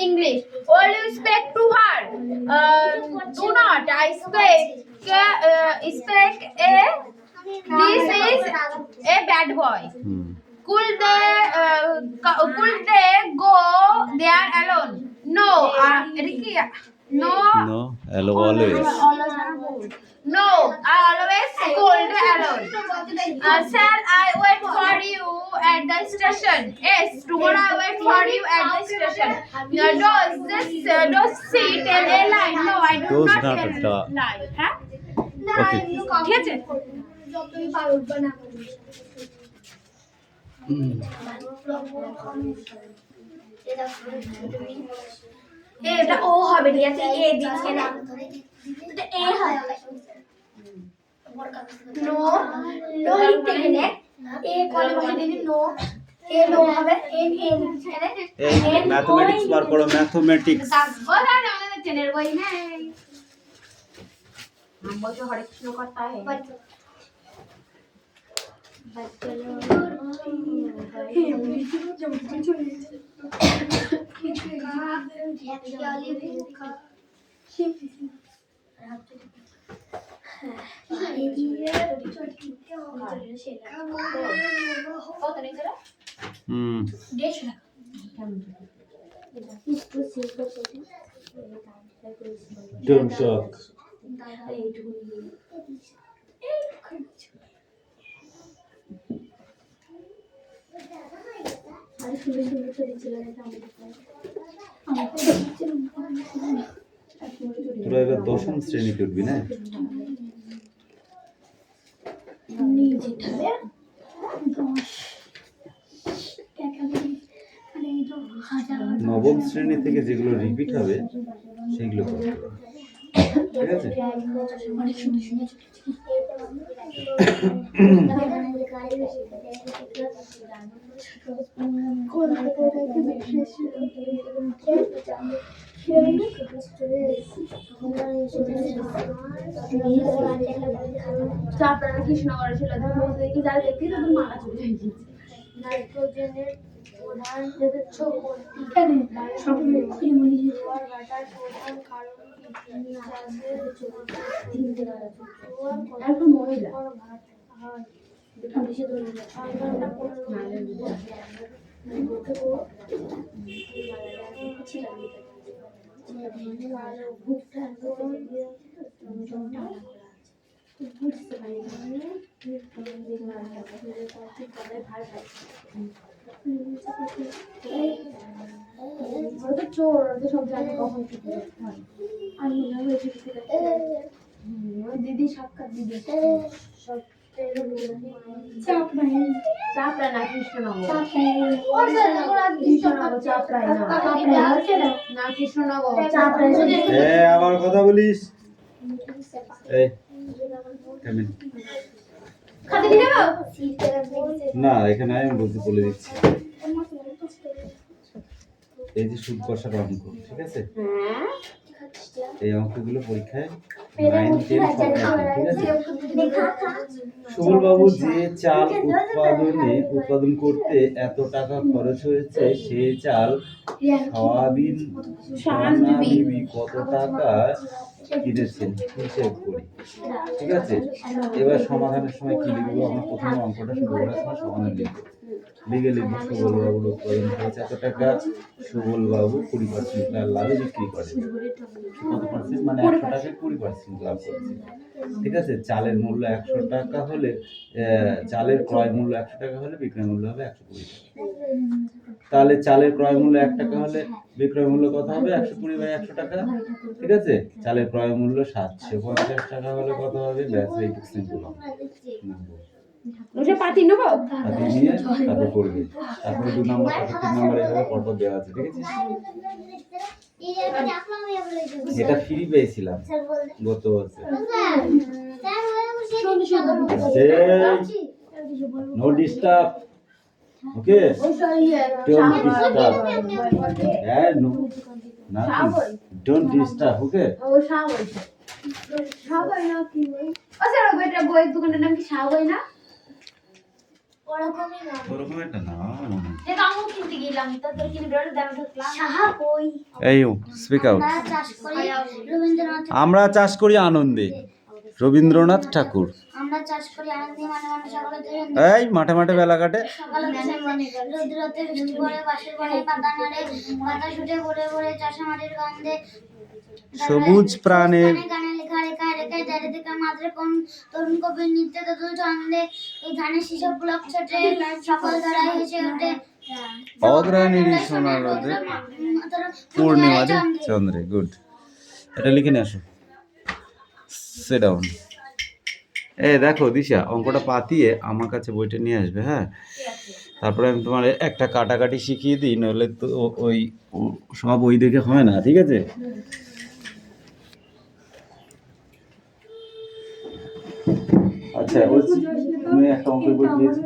English. All you speak to her. Do not. I speak. Speak a. This is a bad boy. Could they go there alone? No. Ricky. No. No, always. No, I always scold alone. Shall I wait for you at the station? Yes, tomorrow I wait for you at the station. Does she tell a lie? No, I do Does not not tell a a lie. হ্যাঁ? Okay. ঠিক আছে? এটা ও হবে ঠিক আছে এ দিচ্ছে না এটা এ হয় নো নো লিখতে গেলে এ কলে বসে দিবি নো এ নো হবে এন এ লিখতে গেলে এই ম্যাথমেটিক্স বার করো ম্যাথমেটিক্স ও না আমাদের চেনের বই নেই हम बोल जो हरे कृष्ण करता है Don't talk. তোরা এবার দশম শ্রেণীতে উঠবি না নবম শ্রেণী থেকে যেগুলো রিপিট হবে সেগুলো করতে হবে ঠিক আছে চাপড়া কৃষ্ণনগর ছিল দেখি যারা দেখতে তখন মাথা চলে গেছে নাইট্রোজেনের প্রধান এখানে সব মনি ওয়াটার প্রধান কারণ একদম মহিলা চোর সব জানি কখন আমি দিদি সাক্ষাৎ দিদি সব চাপড়া না কৃষ্ণনগর চাপড়ায় না কৃষ্ণনগর আবার কথা বলিস না এখানে আমি বলে দিচ্ছি এই যে সুদ কষার অঙ্ক ঠিক আছে এই অঙ্কগুলো পরীক্ষায় 9, 10 সব ঠিক আছে সুবল বাবু যে চাল উৎপাদন করতে এত টাকা খরচ হয়েছে সেই চাল সয়াবিন কত টাকা কিনেছেন হিসেব করি ঠিক আছে এবার সমাধানের সময় কি লিখবো আমরা প্রথমে অঙ্কটা শুরু করার সময় সমাধান লিখবো লিখে লিখবো সুবল বাবুর উৎপাদন খরচ এত টাকা সুবল বাবু 20% লাভে বিক্রি করে কত পার্সেন্ট মানে 100 টাকায় 20% লাভ করছে ঠিক আছে চালের মূল্য 100 টাকা হলে চালের ক্রয় মূল্য 100 টাকা হলে বিক্রয় মূল্য হবে 120 টাকা তাহলে চালের ক্রয় মূল্য 1 টাকা হলে বিক্রয় মূল্য কত হবে 120/100 টাকা ঠিক আছে চালের ক্রয় মূল্য 750 টাকা হলে কত হবে ব্যাস এই সিম্পল ওটা পাতি নেব পাতি নিয়ে তারপর করবে তারপরে 2 নাম্বার তারপর 3 নাম্বার এইভাবে পরপর দেওয়া আছে ঠিক আছে এটা ফ্রি পেয়েছিলাম গত বছর no disturb okay don't disturb no don't disturb okay ও শাওই না কি ও স্যার ওইটা বইয়ের দোকানের নাম কি শাওই না no disturb okay don't disturb okay don't disturb okay শাওই না শাওই না কি বই ও স্যার ওইটা বইয়ের দোকানের নাম কি শাওই না শাওই না কি বই ও স্যার ওইটা বইয়ের দোকানের নাম কি শাওই না ওরকম একটা না যে কামু কিনতে গেলাম তো তোর কিনবে ওটা দাম ঢুকলাম সাহা কই এই স্পিক আউট। আমরা চাষ করি আনন্দে, রবীন্দ্রনাথ ঠাকুর। আমরা চাষ করি আনন্দে মানে মানে সকালে এই মাঠে মাঠে বেলা কাটে, সকালে রোদ্রতে বৃষ্টি পড়ে বাঁশের বনে পাতা নাড়ে পাতা ছুটে ভরে ভরে চাষা মাটির গন্ধে সবুজ প্রাণের গানে লেখা রেখা রেখায় চারিদিকে মাত্রে কোন তরুণ কবির নৃত্য দোদুল ছন্দে এই ধানের শিশু পুলক ছোটে সকল ধারায় হেসে ওঠে অগ্রণীর সোনার রোদে পূর্ণিমাতে চন্দ্রে। গুড, এটা লিখে নিয়ে আসো। Sit down. এই দেখো দিশা, অঙ্কটা পাতিয়ে আমার কাছে বইটা নিয়ে আসবে, হ্যাঁ? তারপরে আমি তোমার একটা কাটাকাটি শিখিয়ে দিই, নইলে তো ওই সব ওই দেখে হয় না, ঠিক আছে? আচ্ছা, বলছি তুমি একটা অঙ্কের বই দিয়েছি।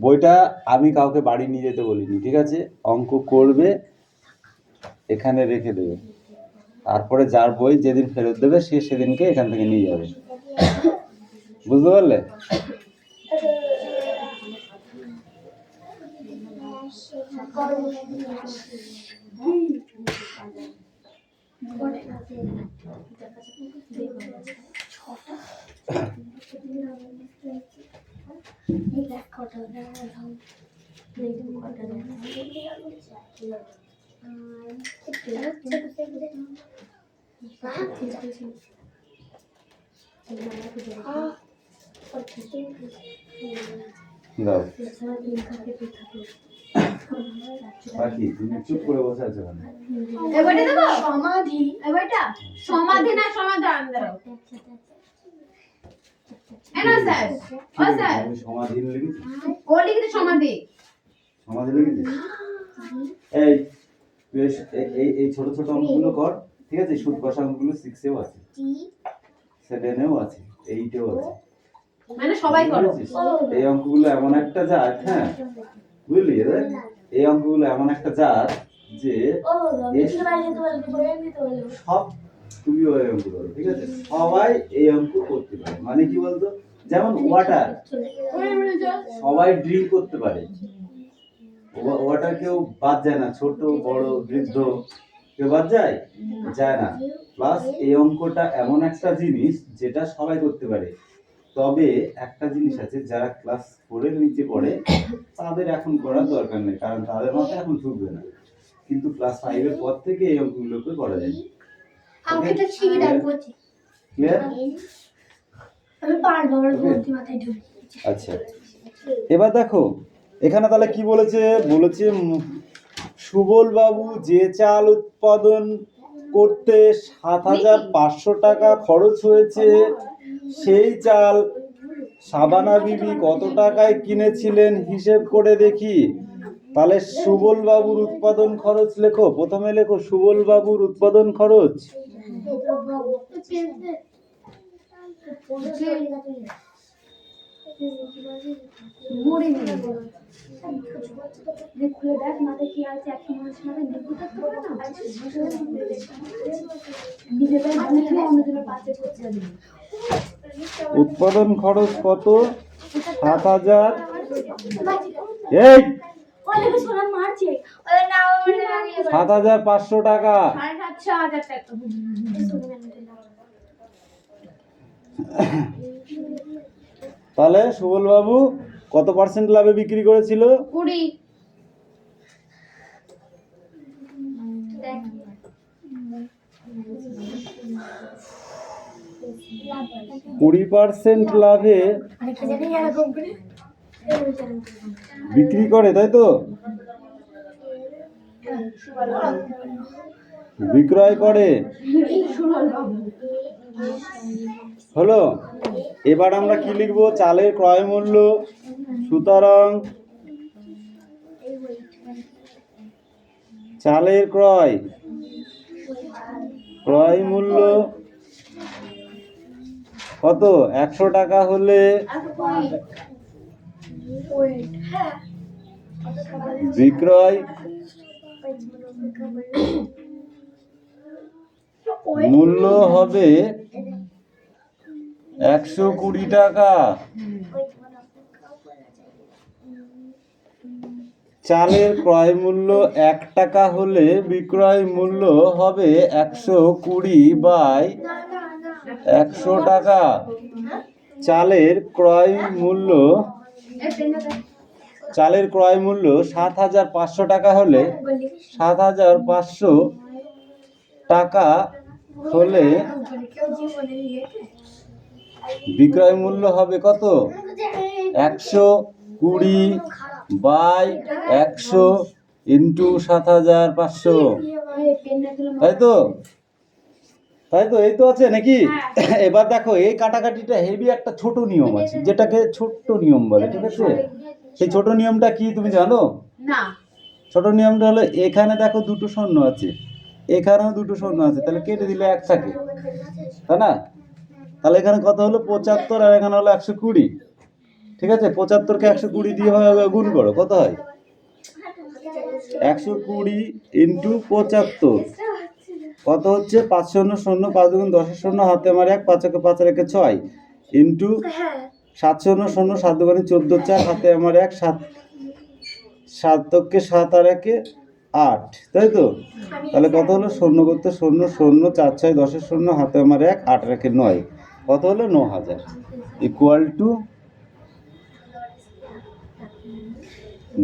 বইটা আমি কাউকে বাড়ি নিয়ে যেতে বলিনি, ঠিক আছে? অঙ্ক করবে, এখানে রেখে দেবে, তারপরে যার বই যেদিন ফেরত দেবে সে সেদিনকে এখান থেকে নিয়ে যাবে, বুঝতে পারলে? দাও বাকি তুমি চুপ করে বসে আছো কেন? এবারে দেবো সমাধি, এবারটা সমাধি না সমাধান দাও। এনো স্যার, ও স্যার তুমি সমাধি লিখেছো? ও লিখে সমাধি, সমাধি লিখেছো? এই বেশ, এই ছোট ছোট অঙ্কগুলো কর, ঠিক আছে? সুদ কষা অঙ্কগুলো 6 এও আছে, 7 এও আছে, 8 এও আছে, মানে সবাই করো। এই অঙ্কগুলো এমন একটা জাত, হ্যাঁ বুঝলি? এই অঙ্কগুলো এমন একটা জাত যে সব তুমি ওই অঙ্ক করো, ঠিক আছে? সবাই এই অঙ্ক করতে পারে। মানে কি বলতো, যেমন ওয়াটার সবাই ড্রিঙ্ক করতে পারে, ওয়াটার কেউ বাদ যায় না, ছোট বড় বৃদ্ধ কেউ বাদ যায় না। প্লাস এই অঙ্কটা এমন একটা জিনিস যেটা সবাই করতে পারে। তবে একটা জিনিস আছে, যারা ক্লাস 4 এর নিচে পড়ে তাদের এখন করার দরকার নেই, কারণ তাদের মাথায় এখন ঢুকবে না। কিন্তু ক্লাস 5 এর পর থেকে এই অঙ্কগুলোকে করা যায়। আমি তো শিখে রাখবো। ক্লিয়ার? আমি পারবো, আমার বুদ্ধি মাথায় ঢুকে। আচ্ছা, এবার দেখো এখানে তাহলে কি বলেছে, সুবল বাবু যে চাল উৎপাদন করতে 7,500 টাকা খরচ হয়েছে, সেই চাল সাবানা বিবি কত টাকায় কিনেছিলেন হিসেব করে দেখি। তাহলে সুবল বাবুর উৎপাদন খরচ লেখো, প্রথমে লেখো সুবল বাবুর উৎপাদন খরচ। উৎপাদন খরচ কত? 7,000। এই 7,500 টাকা। তাহলে সুবল বাবু কত পার্সেন্ট লাভে বিক্রি করেছিল? 20% লাভে বিক্রি করে, তাই তো? বিক্রয় করে, হলো। এবার আমরা কি লিখবো? চালের ক্রয় মূল্য। সুতরাং চালের ক্রয় মূল্য কত? 100 টাকা হলে বিক্রয় মূল্য হবে 120 টাকা। চালের ক্রয় মূল্য 1 টাকা হলে বিক্রয় মূল্য হবে 120/100 টাকা। চালের ক্রয় মূল্য 7,500 টাকা হলে 7,500 টাকা হলে বিক্রয় মূল্য হবে কত? 120/100 ইন্টু 7,500। তাই তো এই তো আছে নাকি? এবার দেখো এই কাটাকাটিটা হেভি একটা ছোট নিয়ম আছে, যেটাকে ছোট্ট নিয়ম বলে, ঠিক আছে? সেই ছোট নিয়মটা কি তুমি জানো? না। ছোট নিয়মটা হলো, এখানে দেখো দুটো শূন্য আছে, এখানেও দুটো শূন্য আছে, তাহলে কেটে দিলে 1 থাকে, তাই না? তাহলে এখানে কত হলো? 75, আর এখানে হলো 120। ঠিক আছে, 75কে 120 দিয়ে গুণ করো, কত হয়? 120 ইন্টু 75 কত হচ্ছে? 5 শূন্য শূন্য, 5 দুগুণ 10 শূন্য, হাতে আমার 1, 5 একে 5 আর 1 6 ইন্টু 7 শূন্য শূন্য, 7 দুগুণে 14 4, হাতে আমার 1, 7 কে 7 আর 1 8, তাই তো? তাহলে কত হলো? শূন্য করতে শূন্য শূন্য, 4 6 10 শূন্য, হাতে আমার 1, 8 আর 1 9, কত হলো? 9,000 ইকুয়াল টু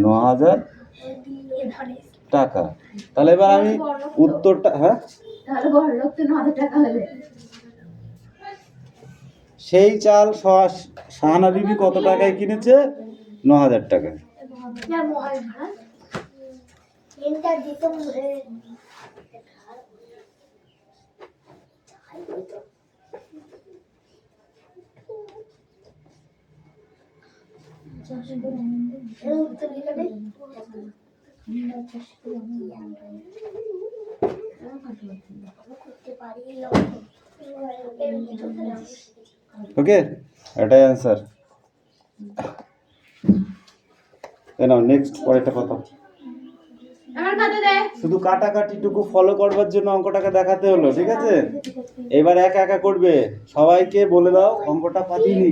9,000 টাকা। তাহলে এবার আমি উত্তরটা, হ্যাঁ, তাহলে বড়লোক তো 9,000 টাকা হলে। সেই চাল শাহানা বিবি কত টাকায় কিনেছে? 9,000 টাকায়। ওকে, এটাই অ্যান্সার। নাও নেক্সট, পরেরটা কত? আমার কত দে? শুধু কাটাকাটিটুকু ফলো করবার জন্য অঙ্কটাকে দেখাতে হলো, ঠিক আছে? এবার একা একা করবে, সবাইকে বলে দাও অঙ্কটা পাতিনি।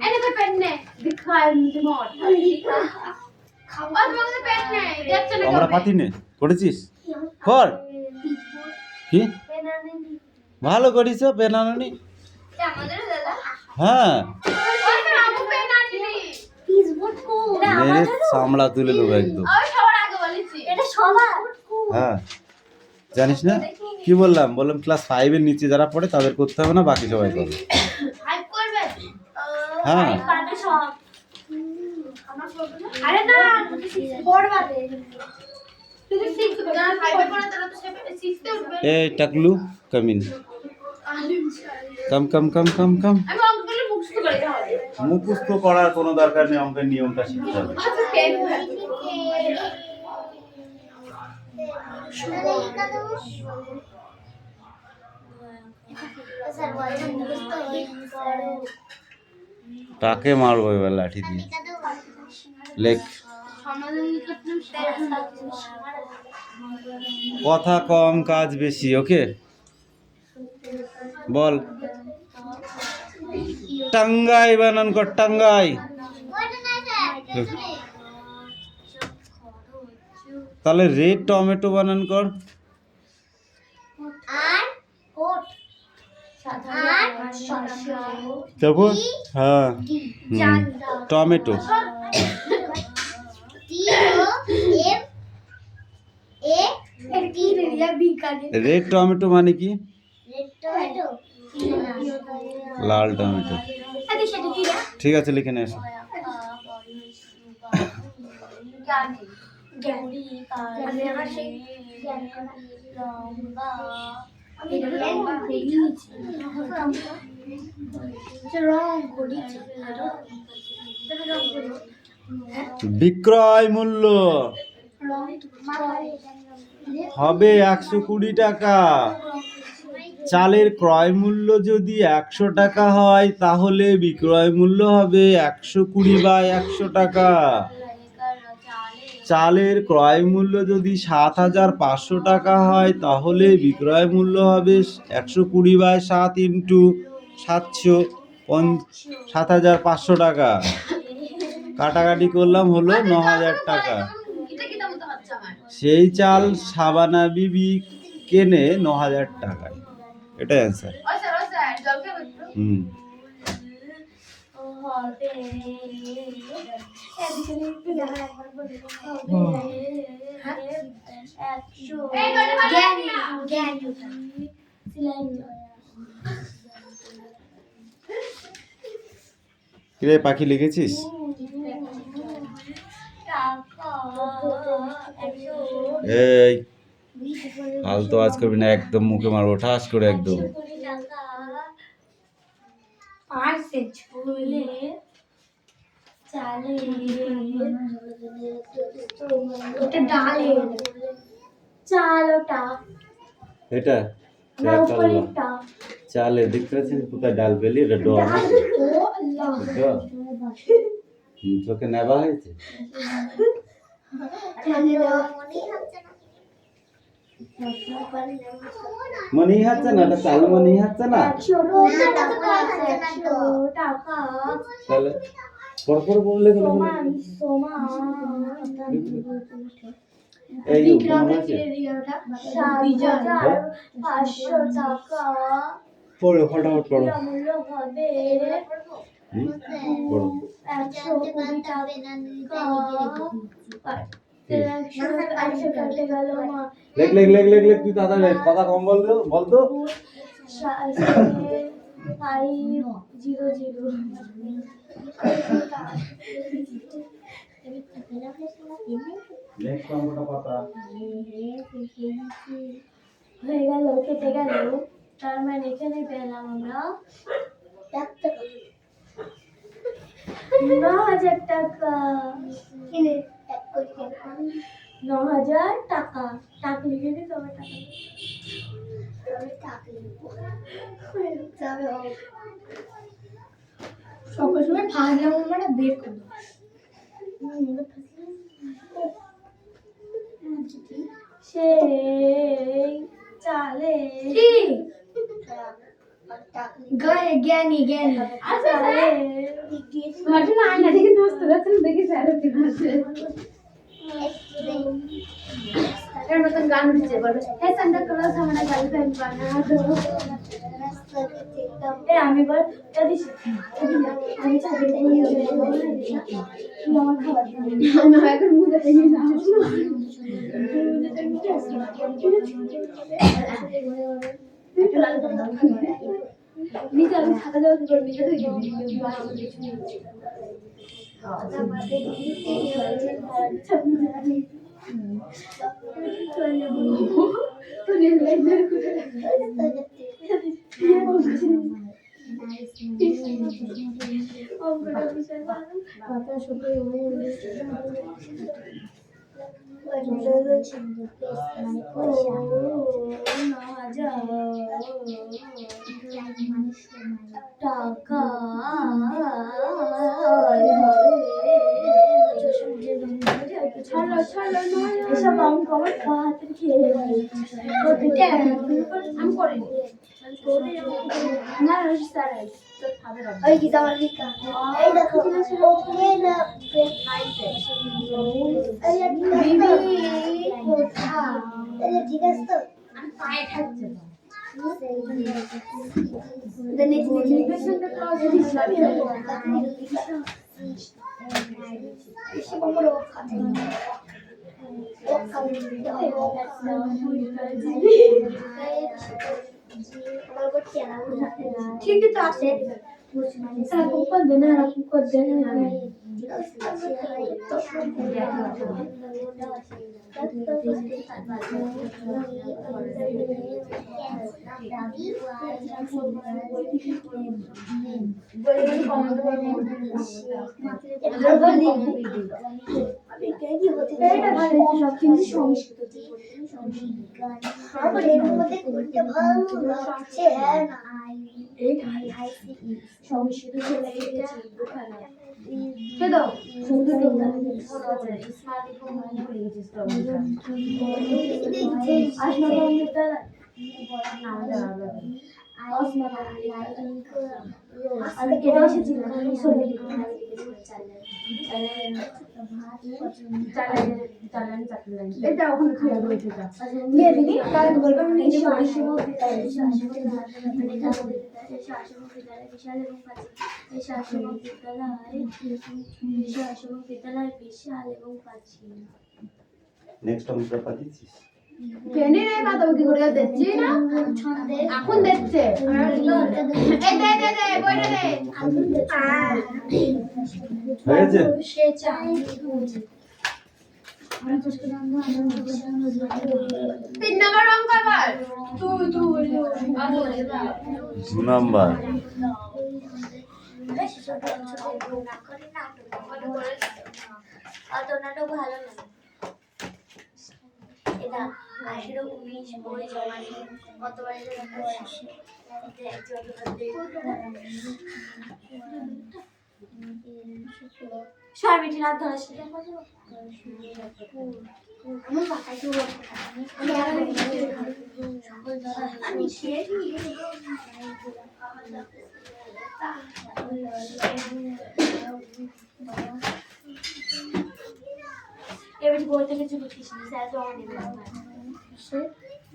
এনে তো পেন নে, দিখাই মুঝে মোর। খাবার মধ্যে পেন নে, দেখছ না? আমরা পাতিনি করেছিস? কর। কি ভালো করিস পেন আননি? হ্যাঁ, মেরে সামলা তুলে দেবো একদম। হ্যাঁ, জানিস না কি বললাম? ক্লাস 5 এর নিচে যারা পড়ে তাদের করতে হবে না, বাকি সবাই করবে। হ্যাঁ, আরে না পড়বাতে তুই শিখবে না, 5 এ পড়া তারা তো শিখতে উঠবে। এই টাকলু কামিন, কাম কাম কাম কাম কাম। আমি অঙ্কগুলো মুখস্থ করে দিতে হবে। মুখস্থ করার কোনো দরকার নেই, অঙ্কের নিয়মটা শিখতে হবে। কাকে মারবো এবার লাঠি দিয়ে? লেখ। কথা কম কাজ বেশি, ওকে? বল। টাঙ্গাই বানান কর, টাঙ্গাই। তাহলে রেড টমেটো বানান কর। তারপর হ্যাঁ, টমেটো। রেড টমেটো মানে কি? লাল টমেটো। ঠিক আছে, লিখে নিয়ে এসো। বিক্রয় মূল্য হবে 120 টাকা। চালের ক্রয় মূল্য যদি 100 টাকা হয় তাহলে বিক্রয় মূল্য হবে 120/100 টাকা। চালের ক্রয় মূল্য যদি ৭,৫০০ টাকা হয় তাহলে বিক্রয় মূল্য হবে ১২০/৭ ইন্টু ৭০০ ৭,৫০০ টাকা। কাটাকাটি করলাম হলো ৯,০০০ টাকা। সেই চাল শাবানা বিবি কেনে ৯,০০০ টাকায়। এটা অ্যান্সার। হুম। কিরে পাখি লিখেছিস? এই ফালতু আজ করবি না, একদম মুখে মারবো ঠাস করে একদম। এটা চালে দেখতে পাচ্ছিস কোথায় ডাল পেলি? এটা ডল চোখে নেবা হয়েছে। মনেই হচ্ছে না, এটা চাল মনেই হচ্ছে না। তাহলে পরপর বললে এই পড়ো ফটাফট পড়ো। লেখ লেখ লেখ লেখ লেখ, তুই তাড়াতাড়ি লেখ, কথা কম বলতো। হয়ে গেল, কেটে গেল, তার মানে এখানে পেলাম আমরা ৯,০০০ টাকা। ৯,০০০ টাকা। টাকা লিখে দিই তোমার টাকা সকাল সময় ফাঁসলাম আমরা বের করবো। সেই চালে জ্ঞানী আয়না থেকে নষ্ট করছেন দেখে এর মতন গান উঠেছে, বলবে হে সান্তা ক্লজ আমরা গার্লফ্রেন্ড বানা দো। আমি বল যদি আমি ছাদে আমার খাবার আমি এখন মুখে দেখি না নিচে আমি ছাতা যাওয়া কি করবি? টাকা এসব অঙ্ক আমার হাতে খেয়ে আমি করিনি না ওই কি তোমার লিখা এই দেখো ওকে না বিবি কোথায় এই ঠিক আছে তো আমি পায়ে থাকছে the next notification the clause is इसी को लोग खाते हैं वो खाते हैं ठीक है तो आपसे आपको देना এটা ওখানে খাওয়া রয়েছে নিয়ে দিবি কারণ বলবো আমি নিজে আশ্রম বিদ্যালয় বিশাল এবং বিশাল এবং প্রাচীন। নেক্সট অঙ্কটা পাঠিয়েছিস? ট্রেনে রে মাথা কি করে দিচ্ছি না এখন দেখছে এই দে দে দে বইটা দে হয়েছে? সে চাই 3 নম্বর অঙ্ক আবার 2 নাম্বার। অত নাটক ভালো না। এটা 18-19 বই জমা দিয়ে কতবার সরবিটি রাত ধরে আমার পাতায় তো আমি এবার বইতে কিছু লিখিস নি স্যার জমা দেবে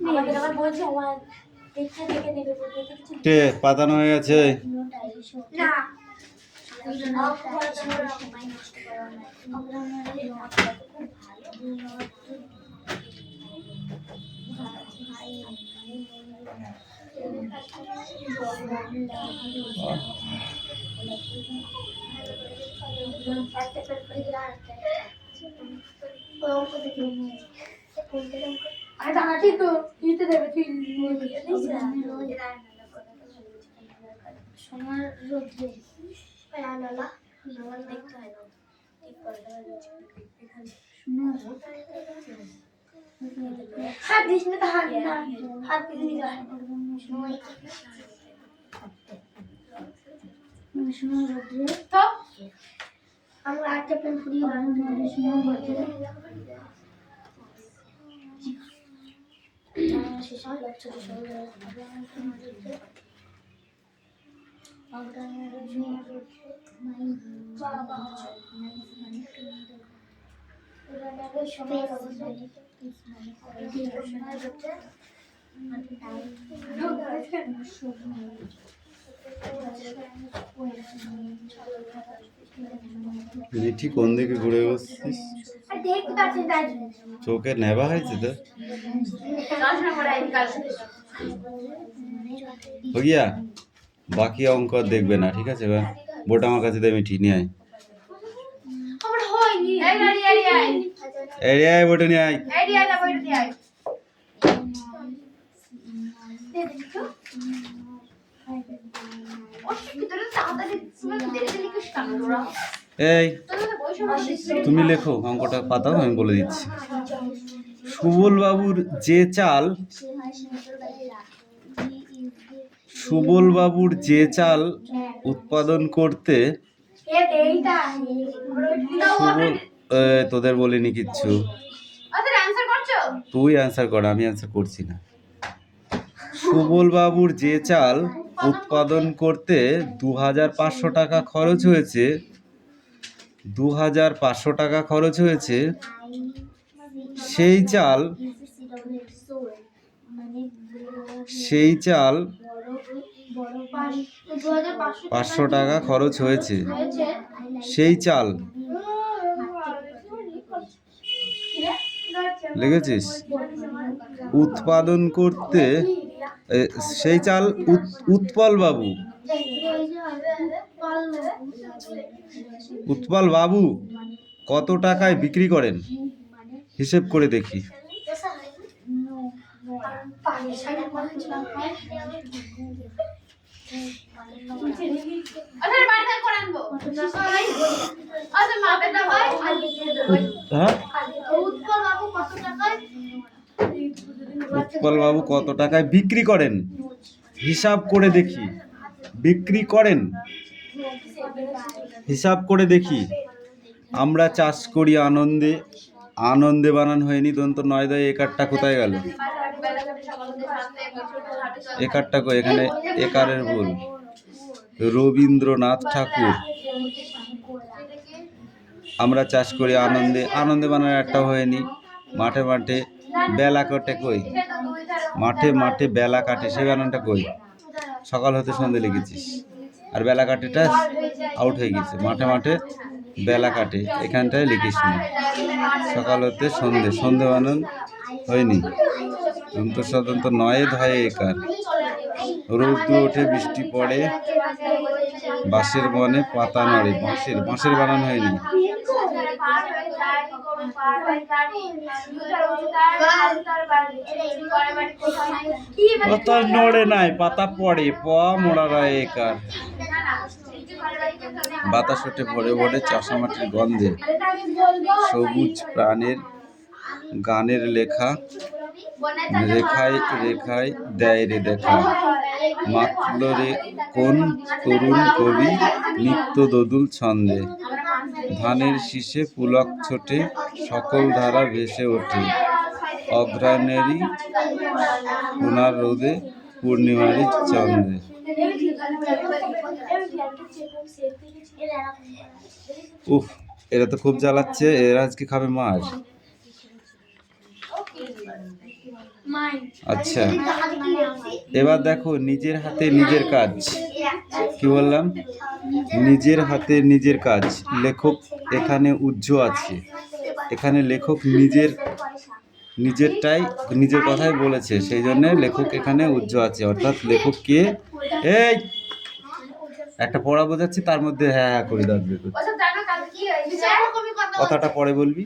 আমাদের আবার বলছে আমার দেখে দেখে দেবে বইতে কিছু কে পাতানো হয়ে গেছে? না সময় রোদ্রে আলালা দেখতে হয় না হাত দিস না হাত না হাত দিয়ে দিতে হয় সময় রোদ্রে তো আমরা আটটা পেন ফুরিয়ে সময় রোদ্রে শেষে লক্ষ্য মিঠি কোন দিকে ঘুরে বসছিস? দেখতে পাচ্ছি তাই চোখে নেবা হয়েছে তো? 10 নম্বর আইকাল हो गया? বাকি অঙ্ক আর দেখবে না, ঠিক আছে? এবার বোর্ড আমার কাছে দে, মিঠি নিয়ে আয়। আমার হয়নি এই গাড়ি আই আই এই রে আয়, বোর্ডে নিয়ে আয়। এই দিয়া যা বইটা দিয়ে আই ও ভিতরে তাড়াতাড়ি তুমি দেরি দেরি কিছু কাম তোরা এই তোদের বই সমস্যা তুমি লেখো অঙ্কটা, পাতাও আমি বলে দিচ্ছি। সুবল বাবুর যে চাল, সুবল বাবুর যে চাল উৎপাদন করতে এইটা সুবল তোদের বলিনি কিচ্ছু, আচ্ছা অ্যানসার করছো তুই অ্যান্সার কর, আমি অ্যান্সার করছি না। সুবল বাবুর যে চাল উৎপাদন করতে 2500 টাকা খরচ হয়েছে, 2500 টাকা খরচ হয়েছে, সেই চাল 500 টাকা খরচ হয়েছে, সেই চাল লিখেছিস? উৎপাদন করতে সেই চাল উৎপল বাবু কত টাকায় বিক্রি করেন, হিসেব করে দেখি। আচ্ছা বাড়িতে করে আনবো আচ্ছা মাপের না ভাই হ্যাঁ, উৎপল বাবু কত টাকায় উৎপল বাবু কত টাকায় বিক্রি করেন, হিসাব করে দেখি। বিক্রি করেন, হিসাব করে দেখি। আমরা চাষ করি আনন্দে, আনন্দে বানান হয়নি, দন্ত নয় দয় একারটা কোথায় গেল? একারটা কই? এখানে একারের ভুল। রবীন্দ্রনাথ ঠাকুর। আমরা চাষ করি আনন্দে, আনন্দে বানান একটা হয়নি। মাঠে মাঠে বেলা কাটে কই? মাঠে মাঠে বেলা কাটে, সেই বানানটা কই? সকাল হতে সন্ধে লিখেছিস, আর বেলা কাটেটা আউট হয়ে গেছে। মাঠে মাঠে বেলা কাটে এখানটায় লিখিস না। সকাল হতে সন্ধে, সন্ধে বানান হয়নি। দন্ত নয়ে ধয়ে একার। রৌদ্র ওঠে বৃষ্টি পড়ে, বাঁশের বনে পাতা নড়ে। বাঁশের বানান হয়নি। পাতা নড়ে নাই, পাতা পড়ে, প মোড়ারা একার। বাতাস ওঠে ভরে ভরে চাষা মাটির গন্ধে, সবুজ প্রাণের গানের লেখা, রেখায় রেখায় দেয় রে দেখা। মাতল রে কোন তরুণ কবি নিত্য দোদুল ছন্দে, ধানের শীষে পুলক ছোটে, সকল ধারা ভেসে ওঠে। অঘ্রাণেরই সোনার রোদে, পূর্ণিমারই চন্দ্রে। উফ, এরা তো খুব জ্বালাচ্ছে। এরা আজকে খাবে মার। আচ্ছা, এবার দেখো নিজের হাতে নিজের কাজ। কি বললাম? নিজের হাতে নিজের কাজ। লেখক এখানে উজ্জ আছে। এখানে লেখক নিজেরটাই নিজের কথাই বলেছে, সেই জন্য লেখক এখানে উজ্জ আছে। অর্থাৎ লেখক কে? এই একটা পড়া বোঝাচ্ছি, তার মধ্যে হ্যাঁ হ্যাঁ করে দাঁড় বের করছি। কথাটা পরে বলবি।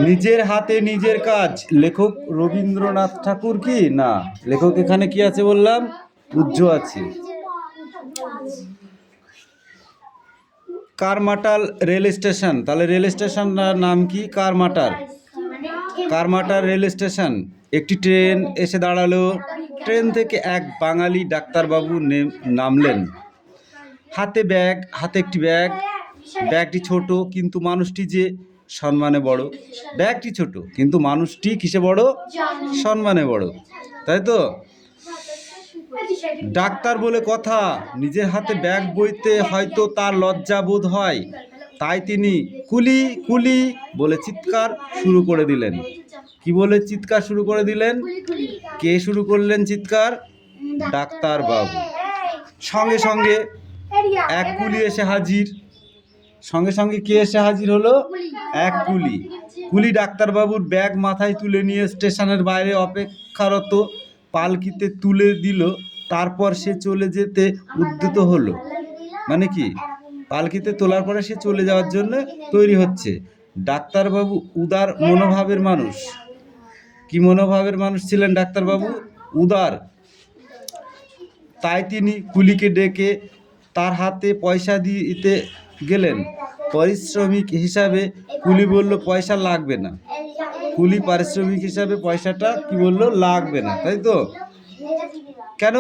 নিজের হাতে নিজের কাজ। লেখক রবীন্দ্রনাথ ঠাকুর কি না? লেখক এখানে কি আছে বললাম? উজ্জ আছে। কারমাটাল রেল স্টেশন। তাহলে রেল স্টেশনটার নাম কি? কারমাটার। Karmatar rail station. একটি ট্রেন এসে দাঁড়ালো। ট্রেন থেকে এক বাঙালি ডাক্তারবাবু নামলেন। হাতে ব্যাগ, হাতে একটি ব্যাগ। ব্যাগটি ছোট, কিন্তু মানুষটি যে সম্মানে বড়। ব্যাগটি ছোট, কিন্তু মানুষটি কিসে বড়? সম্মানে বড়, তাই তো? ডাক্তার বলে কথা, নিজের হাতে ব্যাগ বইতে হয়তো তার লজ্জা বোধ হয়, তাই তিনি কুলি কুলি বলে চিৎকার শুরু করে দিলেন। কি বলে চিৎকার শুরু করে দিলেন? কে শুরু করলেন চিৎকার? ডাক্তার বাবু। সঙ্গে সঙ্গে এক কুলি এসে হাজির। সঙ্গে সঙ্গে কে এসে হাজির হলো? এক কুলি। কুলি ডাক্তারবাবুর ব্যাগ মাথায় তুলে নিয়ে স্টেশনের বাইরে অপেক্ষারত পালকিতে তুলে দিল। তারপর সে চলে যেতে উদ্যত হলো। মানে কি? পালকিতে তোলার পরে সে চলে যাওয়ার জন্য তৈরি হচ্ছে। ডাক্তারবাবু উদার মনোভাবের মানুষ। কি মনোভাবের মানুষ ছিলেন ডাক্তারবাবু? উদার। তাই তিনি কুলিকে ডেকে তার হাতে পয়সা দিতে গেলেন। পারিশ্রমিক হিসাবে কুলি বলল পয়সা লাগবে না। কুলি পারিশ্রমিক হিসাবে পয়সাটা কি বলল? লাগবে না, তাই তো? কেন?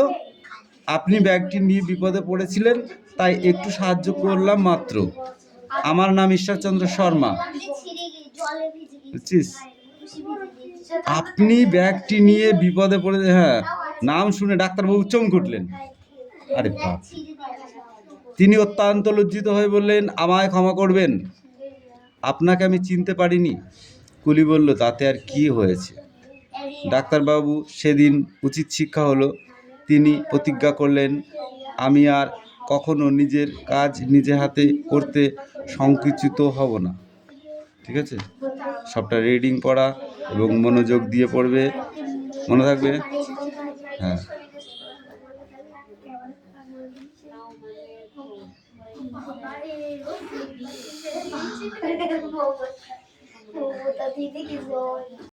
আপনি ব্যাগটি নিয়ে বিপদে পড়েছিলেন, তাই একটু সাহায্য করলাম মাত্র। আমার নাম ঈশ্বরচন্দ্র শর্মা। বুঝছিস? আপনি ব্যাগটি নিয়ে বিপদে পড়ে, হ্যাঁ, নাম শুনে ডাক্তারবাবু চমকে উঠলেন। আরে বাপ! তিনি অত্যন্ত লজ্জিত হয়ে বললেন, আমায় ক্ষমা করবেন, আপনাকে আমি চিনতে পারিনি। কুলি বলল, তাতে আর কি হয়েছে? ডাক্তারবাবু সেদিন উচিত শিক্ষা হলো। তিনি প্রতিজ্ঞা করলেন, আমি আর কখনো নিজের কাজ নিজে হাতে করতে সংকুচিত হব না। ঠিক আছে? সবটা রিডিং পড়া এবং মনোযোগ দিয়ে পড়বে, মনে থাকবে? হ্যাঁ।